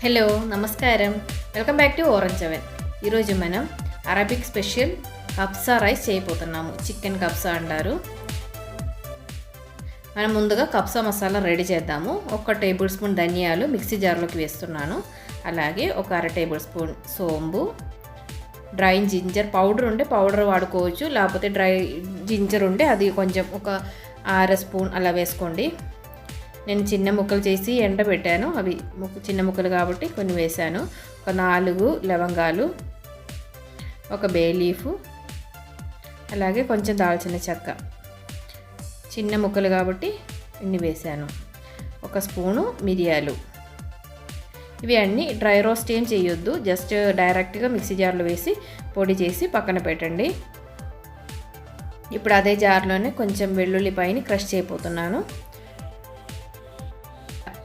Hello నమస్కారం welcome back to orange seven. ఈరోజు మనం అరబిక్ స్పెషల్ కబ్సా రైస్ చేయబోతున్నాము. చికెన్ కబ్సా అంటారు. మనం ముందుగా కబ్సా మసాలా రెడీ చేద్దాము. 1 టేబుల్ స్పూన్ ధనియాలు మిక్సీ జార్లోకి వేస్తున్నాను. అలాగే 1/2 టేబుల్ స్పూన్ సోంబు, డ్రై జింజర్ పౌడర్ ఉంటే పౌడర్ వాడుకోవచ్చు, లేకపోతే డ్రై జింజర్ ఉంటే అది కొంచెం 1/2 స్పూన్ అలా వేసుకోండి. నేను చిన్న ముక్కలు చేసి ఎండబెట్టాను. అవి చిన్న ముక్కలు కాబట్టి కొన్ని వేశాను. 4 లవంగాలు, 1 బే లీఫ్, అలాగే కొంచెం దాల్చిన చెక్క. చిన్న ముక్కలు కాబట్టి ఇన్ని వేశాను. 1 స్పూను మిరియాలు. ఇవి అన్నీ డ్రై రోస్ట్ ఏం చేయొద్దు, జస్ట్ డైరెక్ట్గా మిక్సీ జార్లో వేసి పొడి చేసి పక్కన పెట్టండి. ఇప్పుడు అదే జార్లోనే కొంచెం వెల్లుల్లిపాయని క్రష్ చేయబోతున్నాను.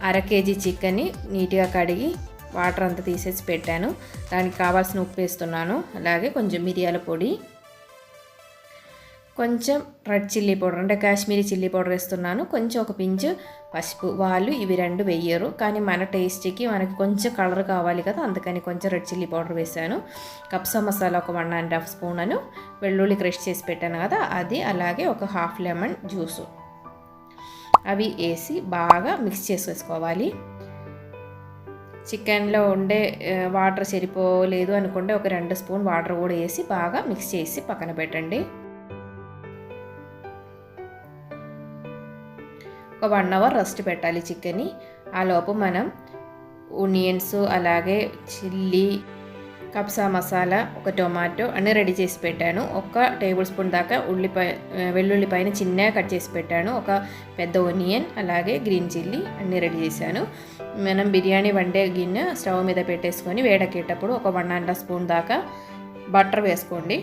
1/2 కేజీ చికెన్ని నీట్గా కడిగి వాటర్ అంతా తీసేసి పెట్టాను. దానికి కావాల్సిన ఉప్పు వేస్తున్నాను. అలాగే కొంచెం మిరియాల పొడి, కొంచెం రెడ్ చిల్లీ పౌడర్ అంటే కాశ్మీరీ చిల్లీ పౌడర్ వేస్తున్నాను. కొంచెం 1 పించ్ పసుపు. వాళ్ళు ఇవి 2 వేయరు, కానీ మన టేస్ట్కి మనకి కొంచెం కలర్ కావాలి కదా, అందుకని కొంచెం రెడ్ చిల్లీ పౌడర్ వేసాను. కబ్సా మసాలా 1.5 స్పూన్ అను, వెల్లుల్లి క్రష్ చేసి పెట్టాను కదా అది, అలాగే 1/2 లెమన్ జ్యూసు అవి వేసి బాగా మిక్స్ చేసేసుకోవాలి. చికెన్లో ఉండే వాటర్ సరిపోలేదు అనుకుంటే 2 స్పూన్ వాటర్ కూడా వేసి బాగా మిక్స్ చేసి పక్కన పెట్టండి. 1 అవర్ రెస్ట్ పెట్టాలి చికెన్ని. ఆ లోపు మనం ఆనియన్స్, అలాగే చిల్లీ, కబ్సా మసాలా, 1 టొమాటో అన్నీ రెడీ చేసి పెట్టాను. 1 టేబుల్ స్పూన్ దాకా వెల్లుల్లిపాయని చిన్నగా కట్ చేసి పెట్టాను. 1 పెద్ద ఆనియన్, అలాగే గ్రీన్ చిల్లీ అన్నీ రెడీ చేశాను. మనం బిర్యానీ వండే గిన్నె స్టవ్ మీద పెట్టేసుకొని వేడెక్కేటప్పుడు 1.5 స్పూన్ దాకా బటర్ వేసుకోండి.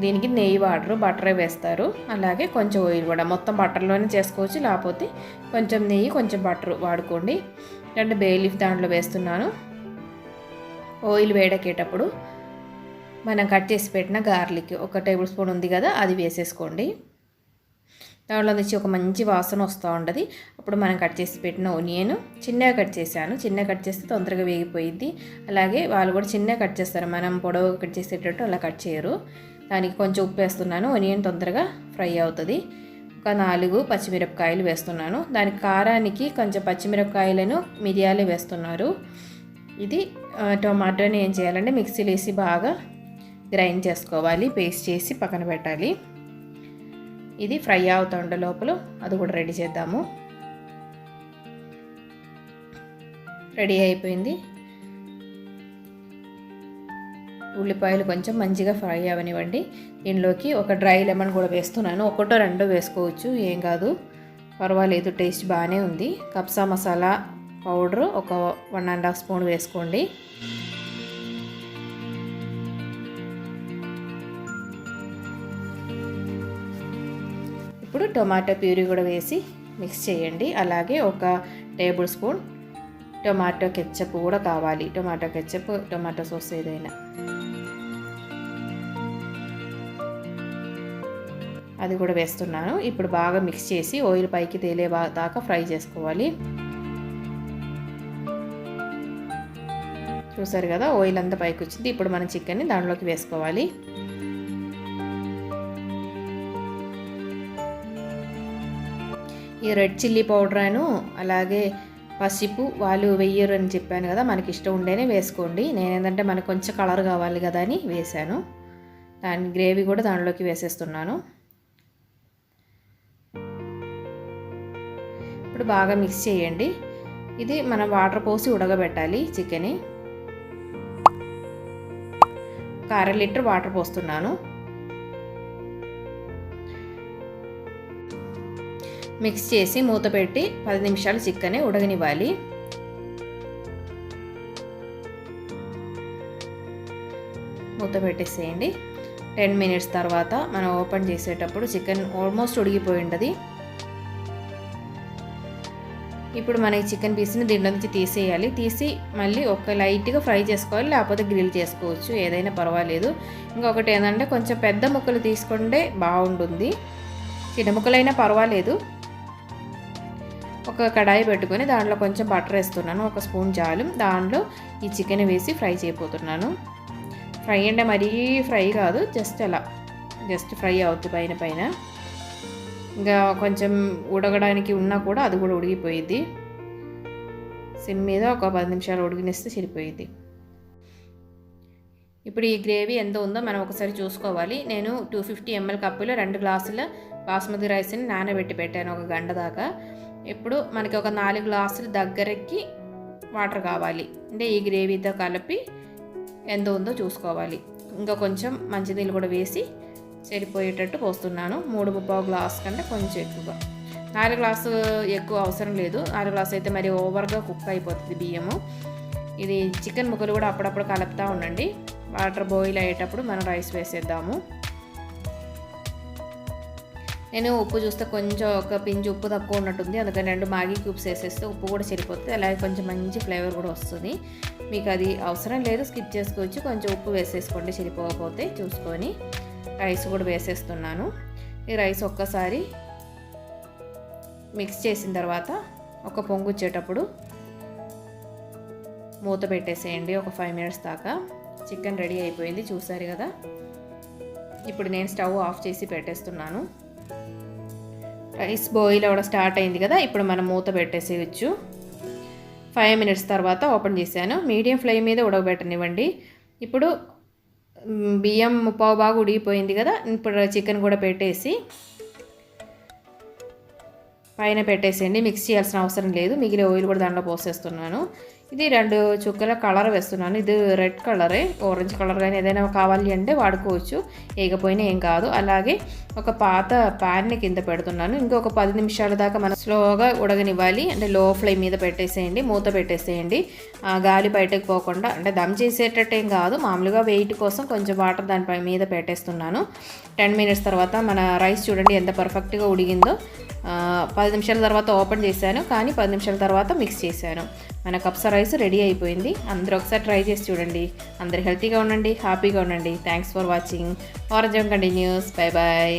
దీనికి నెయ్యి వాడరు, బటరే వేస్తారు. అలాగే కొంచెం ఆయిల్ కూడా, మొత్తం బటర్లోనే చేసుకోవచ్చు, లేకపోతే కొంచెం నెయ్యి కొంచెం బటర్ వాడుకోండి. 2 బే లీఫ్ దాంట్లో వేస్తున్నాను. ఆయిల్ వేడెక్కేటప్పుడు మనం కట్ చేసి పెట్టిన గార్లిక్ 1 టేబుల్ స్పూన్ ఉంది కదా అది వేసేసుకోండి. దాంట్లో నుంచి ఒక మంచి వాసన వస్తూ ఉంటుంది. అప్పుడు మనం కట్ చేసి పెట్టిన ఆనియన్ చిన్నగా కట్ చేశాను. చిన్నగా కట్ చేస్తే తొందరగా వేగిపోయిద్ది. అలాగే వాళ్ళు కూడా చిన్నగా కట్ చేస్తారు, మనం పొడవు కట్ చేసేటట్టు అలా కట్ చేయరు. దానికి కొంచెం ఉప్పు వేస్తున్నాను, ఆనియన్ తొందరగా ఫ్రై అవుతుంది. 4 పచ్చిమిరపకాయలు వేస్తున్నాను. దానికి కారానికి కొంచెం పచ్చిమిరపకాయలను మిరియాలు వేస్తున్నారు. ఇది టొమాటోని ఏం చేయాలంటే మిక్సీలో వేసి బాగా గ్రైండ్ చేసుకోవాలి, పేస్ట్ చేసి పక్కన పెట్టాలి. ఇది ఫ్రై అవుతుండే లోపల అది కూడా రెడీ చేద్దాము. రెడీ అయిపోయింది. ఉల్లిపాయలు కొంచెం మంచిగా ఫ్రై అవనివ్వండి. దీనిలోకి 1 డ్రై లెమన్ కూడా వేస్తున్నాను. 1 2 వేసుకోవచ్చు, ఏం కాదు, పర్వాలేదు, టేస్ట్ బాగానే ఉంది. కబ్సా మసాలా పౌడర్ 1.5 స్పూన్ వేసుకోండి. ఇప్పుడు టొమాటో ప్యూరీ కూడా వేసి మిక్స్ చేయండి. అలాగే 1 టేబుల్ స్పూన్ టొమాటో కెచప్ కూడా కావాలి. టొమాటో కెచప్, టొమాటో సాస్ ఏదైనా అది కూడా వేస్తున్నాను. ఇప్పుడు బాగా మిక్స్ చేసి ఆయిల్ పైకి తేలే దాకా ఫ్రై చేసుకోవాలి. చూసారు కదా, ఆయిల్ అంతా పైకి వచ్చింది. ఇప్పుడు మనం చికెన్ని దాంట్లోకి వేసుకోవాలి. ఈ రెడ్ చిల్లీ పౌడర్ అను అలాగే పసుపు వాళ్ళు వెయ్యరు అని చెప్పాను కదా, మనకి ఇష్టం ఉండేనే వేసుకోండి. నేనేంటంటే మనకు కొంచెం కలర్ కావాలి కదా అని వేశాను. దాని గ్రేవీ కూడా దాంట్లోకి వేసేస్తున్నాను. ఇప్పుడు బాగా మిక్స్ చేయండి. ఇది మనం వాటర్ పోసి ఉడకబెట్టాలి చికెన్. 1/2 లీటర్ వాటర్ పోస్తున్నాను. మిక్స్ చేసి మూత పెట్టి 10 నిమిషాలు చికెన్ ఉడకనివ్వాలి. మూత పెట్టేసేయండి. 10 మినిట్స్ తర్వాత మనం ఓపెన్ చేసేటప్పుడు చికెన్ ఆల్మోస్ట్ ఉడికిపోయి ఉంటుంది. ఇప్పుడు మన ఈ చికెన్ పీస్ని దీంట్లో నుంచి తీసేయాలి. తీసి మళ్ళీ లైట్గా ఫ్రై చేసుకోవాలి, లేకపోతే గ్రిల్ చేసుకోవచ్చు, ఏదైనా పర్వాలేదు. ఇంకొకటి ఏంటంటే కొంచెం పెద్ద ముక్కలు తీసుకుంటే బాగుంటుంది, చిన్న ముక్కలైనా పర్వాలేదు. ఒక కడాయి పెట్టుకొని దాంట్లో కొంచెం బటర్ వేస్తున్నాను, ఒక స్పూన్ చాలు. దాంట్లో ఈ చికెన్ వేసి ఫ్రై చేయబోతున్నాను. ఫ్రై అంటే మరీ ఫ్రై కాదు, జస్ట్ ఫ్రై అవుతుంది పైన. ఇంకా కొంచెం ఉడకడానికి ఉన్నా కూడా అది కూడా ఉడికిపోయిద్ది. సిమ్ మీద ఒక 10 నిమిషాలు ఉడికినిస్తే సరిపోయిద్ది. ఇప్పుడు ఈ గ్రేవీ ఎంత ఉందో మనం ఒకసారి చూసుకోవాలి. నేను 250 ml కప్పులో 2 గ్లాసుల బాస్మతి రైస్ని నానబెట్టి పెట్టాను ఒక గంట దాకా. ఇప్పుడు మనకి ఒక 4 గ్లాసులు దగ్గరకి వాటర్ కావాలి. అంటే ఈ గ్రేవీతో కలిపి ఎంత ఉందో చూసుకోవాలి. ఇంకా కొంచెం మంచినీళ్ళు కూడా వేసి సరిపోయేటట్టు పోస్తున్నాను. 3-3 గ్లాస్ కంటే కొంచెం ఎక్కువగా. 4 గ్లాసు ఎక్కువ అవసరం లేదు. 4 గ్లాసు అయితే మరి ఓవర్గా కుక్ అయిపోతుంది బియ్యము. ఇది చికెన్ ముక్కలు కూడా అప్పుడప్పుడు కలుపుతూ ఉండండి. వాటర్ బాయిల్ అయ్యేటప్పుడు మనం రైస్ వేసేద్దాము. నేను ఉప్పు చూస్తే కొంచెం ఒక పింజు ఉప్పు తక్కువ ఉన్నట్టుంది, అందుకని 2 మ్యాగీ క్యూబ్స్ వేసేస్తే ఉప్పు కూడా సరిపోతుంది. అలాగే కొంచెం మంచి ఫ్లేవర్ కూడా వస్తుంది. మీకు అది అవసరం లేదు, స్కిప్ చేసుకోవచ్చు. కొంచెం ఉప్పు వేసేసుకోండి సరిపోకపోతే చూసుకొని. రైస్ కూడా వేసేస్తున్నాను. ఈ రైస్ ఒక్కసారి మిక్స్ చేసిన తర్వాత ఒక పొంగు వచ్చేటప్పుడు మూత పెట్టేసేయండి ఒక 5 మినిట్స్ దాకా. చికెన్ రెడీ అయిపోయింది, చూసారు కదా. ఇప్పుడు నేను స్టవ్ ఆఫ్ చేసి పెట్టేస్తున్నాను. రైస్ బాయిల్ అవ్వడం స్టార్ట్ అయింది కదా. ఇప్పుడు మనం మూత పెట్టేసేయచ్చు. 5 మినిట్స్ తర్వాత ఓపెన్ చేశాను. మీడియం ఫ్లేమ్ మీద ఉడకబెట్టనివ్వండి. ఇప్పుడు బియ్యం ముప్పావు బాగా ఉడికిపోయింది కదా. ఇప్పుడు చికెన్ కూడా పెట్టేసి పైన పెట్టేసేయండి. మిక్స్ చేయాల్సిన అవసరం లేదు. మిగిలిన ఆయిల్ కూడా దాంట్లో పోసేస్తున్నాను. ఇది 2 చుక్కల కలర్ వేస్తున్నాను. ఇది రెడ్ కలరే, ఆరెంజ్ కలర్ కానీ ఏదైనా కావాలి అంటే వాడుకోవచ్చు, వేయకపోయినా ఏం కాదు. అలాగే ఒక పాత ప్యాన్ని కింద పెడుతున్నాను. ఇంకొక 10 నిమిషాల దాకా మనం స్లోగా ఉడకనివ్వాలి. అంటే లో ఫ్లేమ్ మీద పెట్టేసేయండి, మూత పెట్టేసేయండి. గాలి బయటకు పోకుండా. అంటే దమ్ చేసేటట్టేం కాదు, మామూలుగా వెయిట్ కోసం కొంచెం వాటర్ దానిపై మీద పెట్టేస్తున్నాను. 10 మినిట్స్ తర్వాత మన రైస్ చూడండి ఎంత పర్ఫెక్ట్గా ఉడిగిందో. 10 నిమిషాల తర్వాత ఓపెన్ చేశాను, కానీ 10 నిమిషాల తర్వాత మిక్స్ చేశాను. మన కప్సా రైస్ రెడీ అయిపోయింది. అందరూ ఒకసారి ట్రై చేసి చూడండి. అందరూ హెల్తీగా ఉండండి, హ్యాపీగా ఉండండి. Thanks for watching. Orange continues. Bye bye.